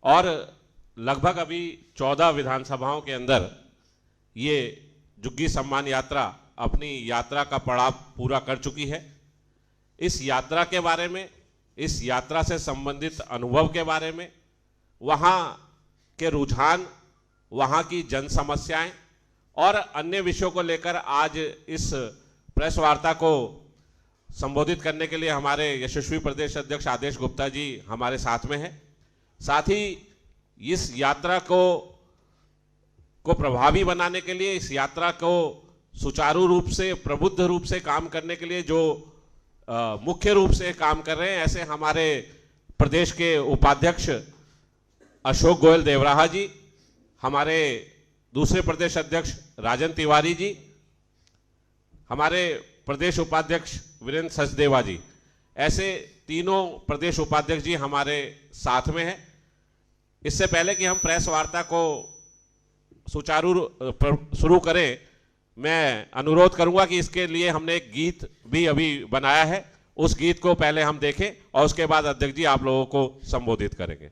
और लगभग अभी 14 विधानसभाओं के अंदर ये झुग्गी सम्मान यात्रा अपनी यात्रा का पड़ाव पूरा कर चुकी है। इस यात्रा के बारे में, इस यात्रा से संबंधित अनुभव के बारे में, वहाँ के रुझान, वहाँ की जन समस्याएं और अन्य विषयों को लेकर आज इस प्रेस वार्ता को संबोधित करने के लिए हमारे यशस्वी प्रदेश अध्यक्ष आदेश गुप्ता जी हमारे साथ में हैं। साथ ही इस यात्रा को प्रभावी बनाने के लिए, इस यात्रा को सुचारू रूप से, प्रबुद्ध रूप से काम करने के लिए जो मुख्य रूप से काम कर रहे हैं, ऐसे हमारे प्रदेश के उपाध्यक्ष अशोक गोयल देवराहा जी, हमारे दूसरे प्रदेश अध्यक्ष राजन तिवारी जी, हमारे प्रदेश उपाध्यक्ष वीरेंद्र सचदेवा जी, ऐसे तीनों प्रदेश उपाध्यक्ष जी हमारे साथ में हैं। इससे पहले कि हम प्रेस वार्ता को सुचारू शुरू करें, मैं अनुरोध करूंगा कि इसके लिए हमने एक गीत भी अभी बनाया है, उस गीत को पहले हम देखें और उसके बाद अध्यक्ष जी आप लोगों को संबोधित करेंगे।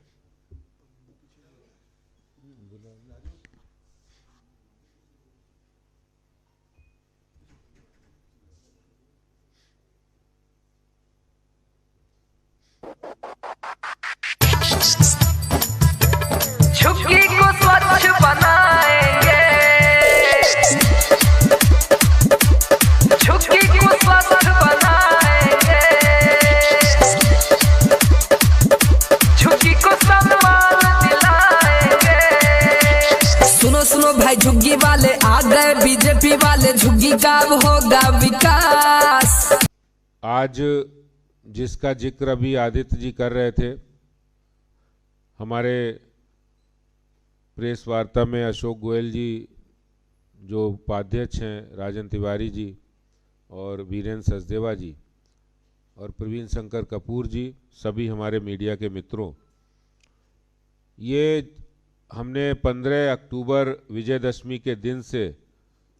झुग्गी को स्वच्छ बनाएंगे, झुग्गी को स्वच्छ बनाएंगे, झुग्गी को सम्मान दिलाएंगे। सुनो सुनो भाई झुग्गी वाले आ गए, बीजेपी वाले, झुग्गी का अब होगा विकास। आज जिसका जिक्र अभी आदित्य जी कर रहे थे, हमारे प्रेस वार्ता में अशोक गोयल जी जो उपाध्यक्ष हैं, राजन तिवारी जी और वीरेंद्र सचदेवा जी और प्रवीण शंकर कपूर जी, सभी हमारे मीडिया के मित्रों, ये हमने 15 अक्टूबर विजयदशमी के दिन से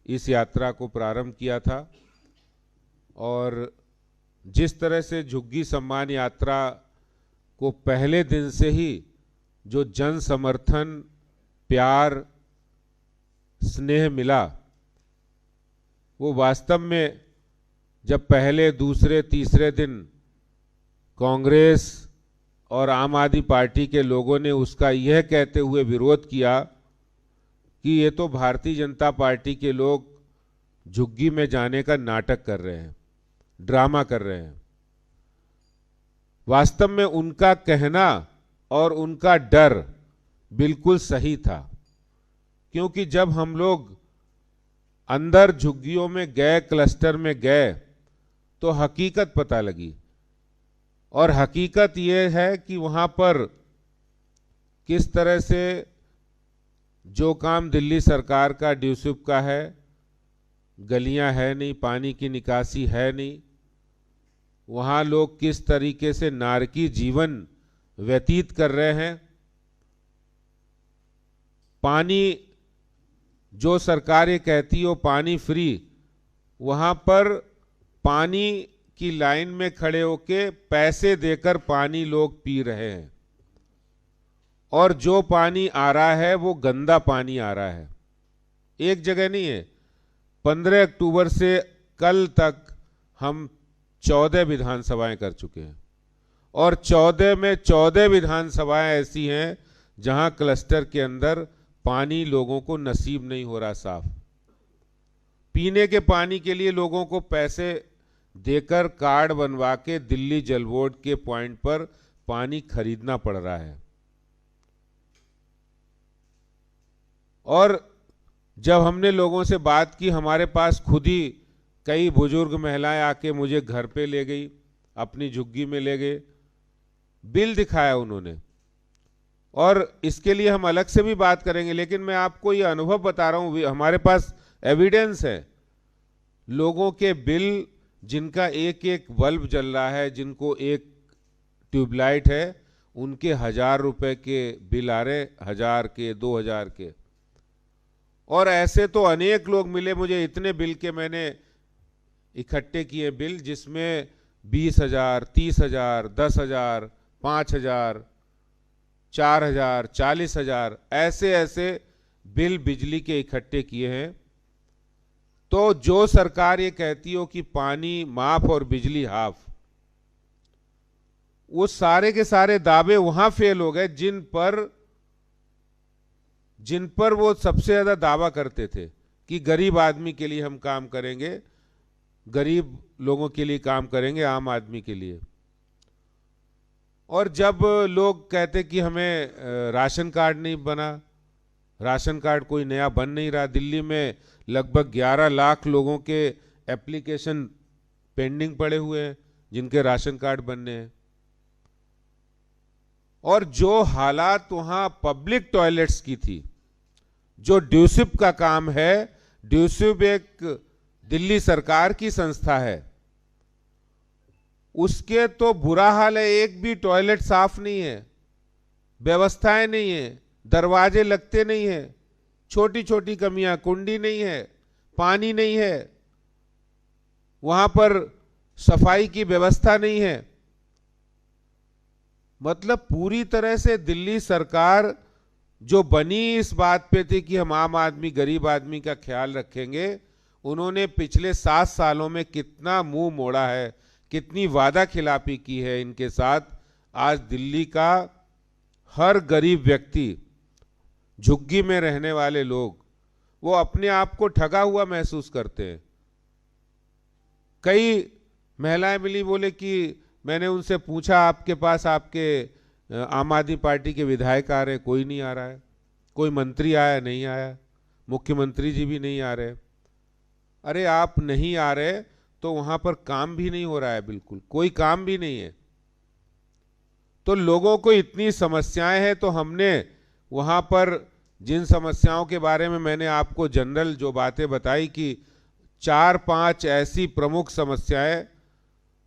इस यात्रा को प्रारंभ किया था और जिस तरह से झुग्गी सम्मान यात्रा को पहले दिन से ही जो जन समर्थन, प्यार, स्नेह मिला, वो वास्तव में जब पहले, दूसरे, तीसरे दिन कांग्रेस और आम आदमी पार्टी के लोगों ने उसका यह कहते हुए विरोध किया कि ये तो भारतीय जनता पार्टी के लोग झुग्गी में जाने का नाटक कर रहे हैं, ड्रामा कर रहे हैं। वास्तव में उनका कहना और उनका डर बिल्कुल सही था, क्योंकि जब हम लोग अंदर झुग्गियों में गए, क्लस्टर में गए, तो हकीकत पता लगी। और हकीकत यह है कि वहां पर किस तरह से जो काम दिल्ली सरकार का ड्यूसिप का है, गलियां है नहीं, पानी की निकासी है नहीं, वहाँ लोग किस तरीके से नारकी जीवन व्यतीत कर रहे हैं। पानी जो सरकार ये कहती हो पानी फ्री, वहाँ पर पानी की लाइन में खड़े होके पैसे देकर पानी लोग पी रहे हैं और जो पानी आ रहा है वो गंदा पानी आ रहा है। एक जगह नहीं है, 15 अक्टूबर से कल तक हम 14 विधानसभाएं कर चुके हैं और 14 में 14 विधानसभाएं ऐसी हैं जहां क्लस्टर के अंदर पानी लोगों को नसीब नहीं हो रहा साफ। पीने के पानी के लिए लोगों को पैसे देकर कार्ड बनवा के दिल्ली जल बोर्ड के पॉइंट पर पानी खरीदना पड़ रहा है। और जब हमने लोगों से बात की, हमारे पास खुद ही कई बुजुर्ग महिलाएं आके मुझे घर पे ले गई, अपनी झुग्गी में ले गए, बिल दिखाया उन्होंने। और इसके लिए हम अलग से भी बात करेंगे, लेकिन मैं आपको ये अनुभव बता रहा हूँ, हमारे पास एविडेंस है। लोगों के बिल, जिनका एक एक बल्ब जल रहा है, जिनको एक ट्यूबलाइट है, उनके 1000 रुपए के बिल आ रहे, 1000 के, 2000 के। और ऐसे तो अनेक लोग मिले मुझे, इतने बिल के मैंने इकट्ठे किए बिल, जिसमें 20,000, 30,000, 10,000, 5,000 4,000, 40,000 ऐसे ऐसे बिल बिजली के इकट्ठे किए हैं। तो जो सरकार ये कहती हो कि पानी माफ और बिजली हाफ, वो सारे के सारे दावे वहां फेल हो गए जिन पर वो सबसे ज्यादा दावा करते थे कि गरीब आदमी के लिए हम काम करेंगे, गरीब लोगों के लिए काम करेंगे, आम आदमी के लिए। और जब लोग कहते कि हमें राशन कार्ड नहीं बना, राशन कार्ड कोई नया बन नहीं रहा, दिल्ली में लगभग 11 लाख लोगों के एप्लीकेशन पेंडिंग पड़े हुए हैं जिनके राशन कार्ड बनने हैं। और जो हालात वहां पब्लिक टॉयलेट्स की थी, जो ड्यूसिप का काम है, ड्यूसिप एक दिल्ली सरकार की संस्था है, उसके तो बुरा हाल है। एक भी टॉयलेट साफ नहीं है, व्यवस्थाएं नहीं है, दरवाजे लगते नहीं है, छोटी छोटी कमियां, कुंडी नहीं है, पानी नहीं है, वहां पर सफाई की व्यवस्था नहीं है। मतलब पूरी तरह से दिल्ली सरकार जो बनी इस बात पे थी कि हम आम आदमी, गरीब आदमी का ख्याल रखेंगे, उन्होंने पिछले 7 सालों में कितना मुंह मोड़ा है, कितनी वादा खिलाफी की है इनके साथ। आज दिल्ली का हर गरीब व्यक्ति, झुग्गी में रहने वाले लोग, वो अपने आप को ठगा हुआ महसूस करते हैं। कई महिलाएं मिली, बोले कि मैंने उनसे पूछा आपके पास आपके आम आदमी पार्टी के विधायक आ रहे, कोई नहीं आ रहा है, कोई मंत्री आया नहीं आया, मुख्यमंत्री जी भी नहीं आ रहे। अरे आप नहीं आ रहे तो वहां पर काम भी नहीं हो रहा है, बिल्कुल कोई काम भी नहीं है। तो लोगों को इतनी समस्याएं हैं, तो हमने वहां पर जिन समस्याओं के बारे में मैंने आपको जनरल जो बातें बताई कि 4-5 ऐसी प्रमुख समस्याएं,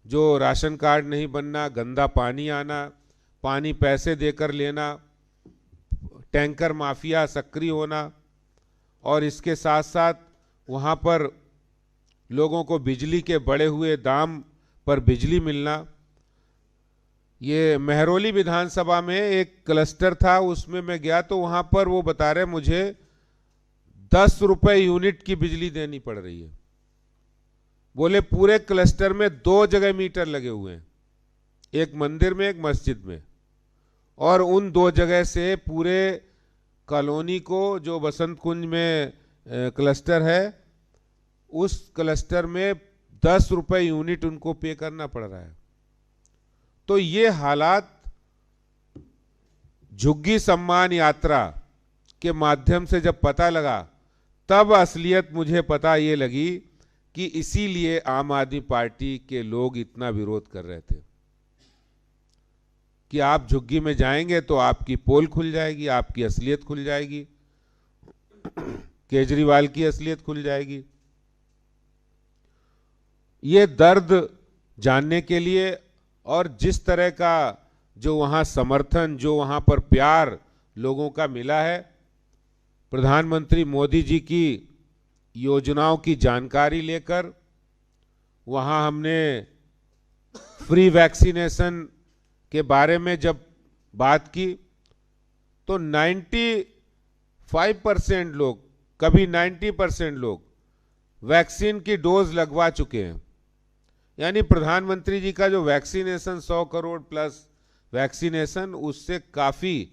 जो राशन कार्ड नहीं बनना, गंदा पानी आना, पानी पैसे देकर लेना, टैंकर माफिया सक्रिय होना, और इसके साथ साथ वहाँ पर लोगों को बिजली के बढ़े हुए दाम पर बिजली मिलना। ये महरौली विधानसभा में एक क्लस्टर था, उसमें मैं गया तो वहाँ पर वो बता रहे मुझे 10 रुपए यूनिट की बिजली देनी पड़ रही है। बोले पूरे क्लस्टर में 2 जगह मीटर लगे हुए हैं, एक मंदिर में, एक मस्जिद में, और उन 2 जगह से पूरे कॉलोनी को, जो बसंत कुंज में क्लस्टर है, उस क्लस्टर में 10 रुपए यूनिट उनको पे करना पड़ रहा है। तो ये हालात झुग्गी सम्मान यात्रा के माध्यम से जब पता लगा, तब असलियत मुझे पता ये लगी कि इसीलिए आम आदमी पार्टी के लोग इतना विरोध कर रहे थे कि आप झुग्गी में जाएंगे तो आपकी पोल खुल जाएगी, आपकी असलियत खुल जाएगी, केजरीवाल की असलियत खुल जाएगी। ये दर्द जानने के लिए और जिस तरह का जो वहां समर्थन, जो वहां पर प्यार लोगों का मिला है, प्रधानमंत्री मोदी जी की योजनाओं की जानकारी लेकर वहां हमने फ्री वैक्सीनेशन के बारे में जब बात की तो 95% लोग, कभी 90% लोग वैक्सीन की डोज लगवा चुके हैं। यानी प्रधानमंत्री जी का जो वैक्सीनेशन 100 करोड़ प्लस वैक्सीनेशन, उससे काफी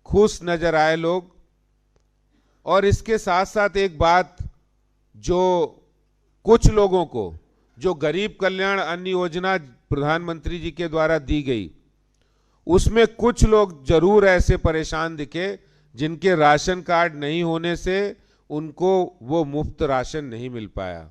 खुश नजर आए लोग। और इसके साथ साथ एक बात, जो कुछ लोगों को जो गरीब कल्याण अन्न योजना प्रधानमंत्री जी के द्वारा दी गई, उसमें कुछ लोग जरूर ऐसे परेशान दिखे जिनके राशन कार्ड नहीं होने से उनको वो मुफ्त राशन नहीं मिल पाया।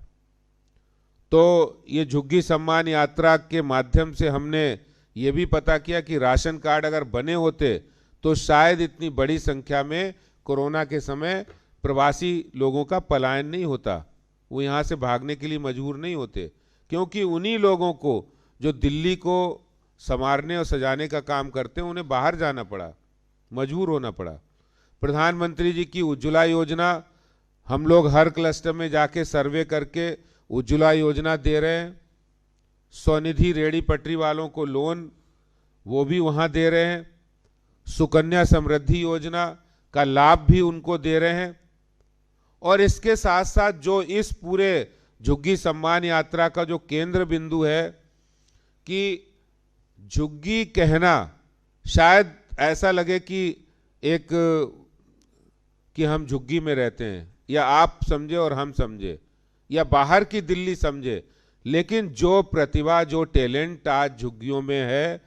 तो ये झुग्गी सम्मान यात्रा के माध्यम से हमने ये भी पता किया कि राशन कार्ड अगर बने होते तो शायद इतनी बड़ी संख्या में कोरोना के समय प्रवासी लोगों का पलायन नहीं होता, वो यहाँ से भागने के लिए मजबूर नहीं होते, क्योंकि उन्हीं लोगों को जो दिल्ली को संवारने और सजाने का काम करते हैं, उन्हें बाहर जाना पड़ा, मजबूर होना पड़ा। प्रधानमंत्री जी की उज्ज्वला योजना, हम लोग हर क्लस्टर में जाके सर्वे करके उज्ज्वला योजना दे रहे हैं। स्वनिधि रेहड़ी पटरी वालों को लोन, वो भी वहाँ दे रहे हैं। सुकन्या समृद्धि योजना का लाभ भी उनको दे रहे हैं। और इसके साथ साथ जो इस पूरे झुग्गी सम्मान यात्रा का जो केंद्र बिंदु है कि झुग्गी कहना शायद ऐसा लगे कि एक कि हम झुग्गी में रहते हैं, या आप समझे और हम समझे, या बाहर की दिल्ली समझे, लेकिन जो प्रतिभा जो टैलेंट आज झुग्गियों में है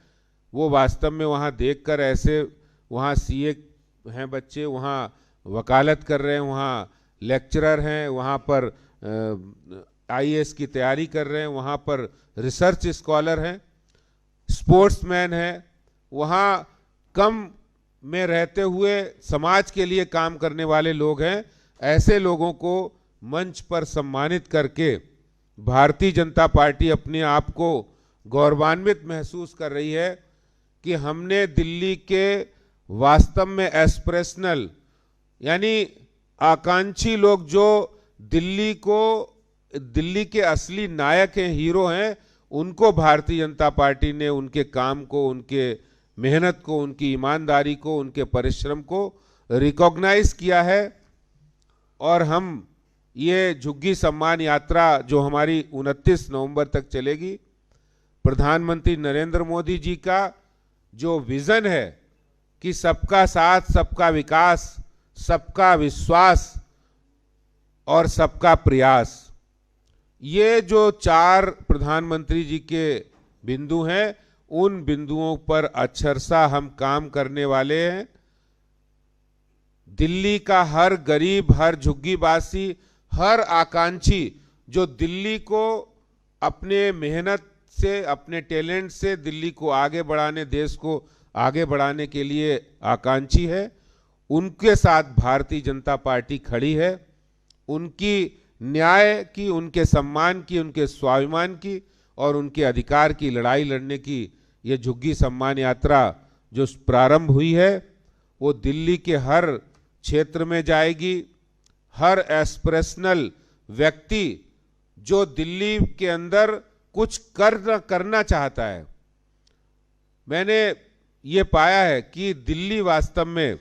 वो वास्तव में वहाँ देखकर ऐसे, वहाँ सीए हैं बच्चे, वहाँ वकालत कर रहे हैं, वहाँ लेक्चरर हैं, वहाँ पर आईएएस की तैयारी कर रहे हैं, वहाँ पर रिसर्च स्कॉलर हैं, स्पोर्ट्समैन हैं, वहाँ कम में रहते हुए समाज के लिए काम करने वाले लोग हैं। ऐसे लोगों को मंच पर सम्मानित करके भारतीय जनता पार्टी अपने आप को गौरवान्वित महसूस कर रही है कि हमने दिल्ली के वास्तव में एस्पिरेशनल यानी आकांक्षी लोग जो दिल्ली के असली नायक हैं, हीरो हैं, उनको भारतीय जनता पार्टी ने उनके काम को, उनके मेहनत को, उनकी ईमानदारी को, उनके परिश्रम को रिकॉग्नाइज किया है। और हम ये झुग्गी सम्मान यात्रा जो हमारी 29 नवंबर तक चलेगी, प्रधानमंत्री नरेंद्र मोदी जी का जो विजन है कि सबका साथ, सबका विकास, सबका विश्वास और सबका प्रयास, ये जो 4 प्रधानमंत्री जी के बिंदु हैं, उन बिंदुओं पर अक्षरशः हम काम करने वाले हैं। दिल्ली का हर गरीब, हर झुग्गीवासी, हर आकांक्षी जो दिल्ली को अपने मेहनत से, अपने टैलेंट से दिल्ली को आगे बढ़ाने, देश को आगे बढ़ाने के लिए आकांक्षी है, उनके साथ भारतीय जनता पार्टी खड़ी है। उनकी न्याय की, उनके सम्मान की, उनके स्वाभिमान की और उनके अधिकार की लड़ाई लड़ने की ये झुग्गी सम्मान यात्रा जो प्रारंभ हुई है वो दिल्ली के हर क्षेत्र में जाएगी। हर एस्पिरेशनल व्यक्ति जो दिल्ली के अंदर कुछ करना चाहता है, मैंने ये पाया है कि दिल्ली वास्तव में,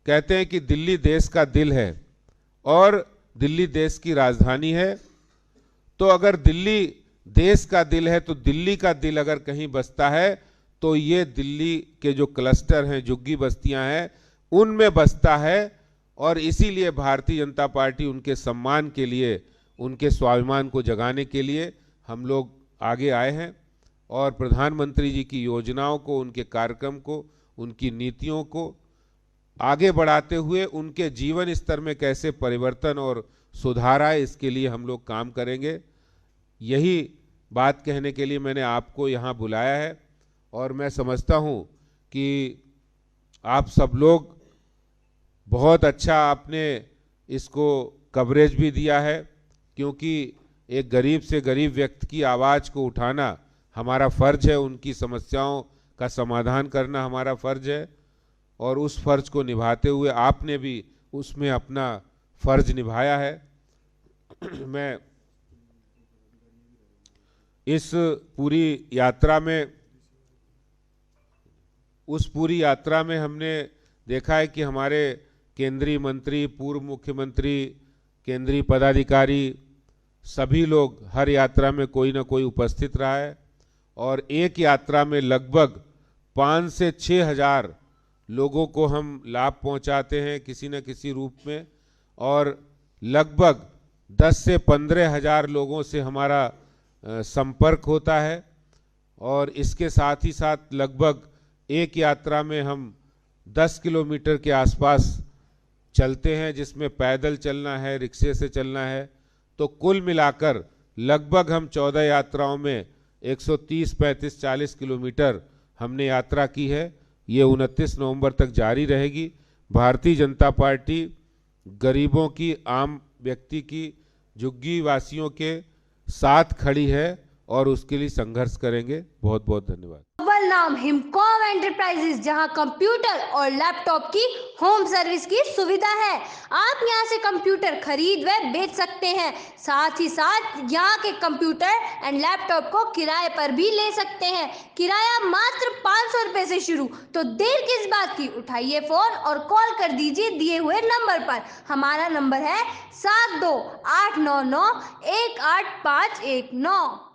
कहते हैं कि दिल्ली देश का दिल है और दिल्ली देश की राजधानी है। तो अगर दिल्ली देश का दिल है तो दिल्ली का दिल अगर कहीं बसता है तो ये दिल्ली के जो क्लस्टर हैं, झुग्गी बस्तियां हैं, उनमें बसता है। और इसीलिए भारतीय जनता पार्टी उनके सम्मान के लिए, उनके स्वाभिमान को जगाने के लिए हम लोग आगे आए हैं और प्रधानमंत्री जी की योजनाओं को, उनके कार्यक्रम को, उनकी नीतियों को आगे बढ़ाते हुए उनके जीवन स्तर में कैसे परिवर्तन और सुधार आए, इसके लिए हम लोग काम करेंगे। यही बात कहने के लिए मैंने आपको यहाँ बुलाया है। और मैं समझता हूँ कि आप सब लोग बहुत अच्छा आपने इसको कवरेज भी दिया है, क्योंकि एक गरीब से गरीब व्यक्ति की आवाज़ को उठाना हमारा फ़र्ज है, उनकी समस्याओं का समाधान करना हमारा फ़र्ज है। और उस फ़र्ज को निभाते हुए आपने भी उसमें अपना फ़र्ज निभाया है। मैं इस पूरी यात्रा में, उस पूरी यात्रा में हमने देखा है कि हमारे केंद्रीय मंत्री, पूर्व मुख्यमंत्री, केंद्रीय पदाधिकारी, सभी लोग हर यात्रा में कोई ना कोई उपस्थित रहा है। और एक यात्रा में लगभग 5 से 6 हज़ार लोगों को हम लाभ पहुंचाते हैं किसी न किसी रूप में, और लगभग 10 से 15 हज़ार लोगों से हमारा संपर्क होता है। और इसके साथ ही साथ लगभग एक यात्रा में हम 10 किलोमीटर के आसपास चलते हैं, जिसमें पैदल चलना है, रिक्शे से चलना है। तो कुल मिलाकर लगभग हम 14 यात्राओं में 130, 35, 40 किलोमीटर हमने यात्रा की है। ये 29 नवंबर तक जारी रहेगी। भारतीय जनता पार्टी गरीबों की, आम व्यक्ति की, झुग्गी वासियों के साथ खड़ी है और उसके लिए संघर्ष करेंगे। बहुत बहुत धन्यवाद। नाम हिमकॉम एंटरप्राइजेज, जहां कंप्यूटर और लैपटॉप की होम सर्विस की सुविधा है। आप यहां से कंप्यूटर खरीद व बेच सकते हैं। साथ ही साथ यहां के कंप्यूटर एंड लैपटॉप को किराए पर भी ले सकते हैं। किराया मात्र 500 रुपए से शुरू। तो देर किस बात की, उठाइए फोन और कॉल कर दीजिए दिए हुए नंबर पर। हमारा नंबर है 7289918519।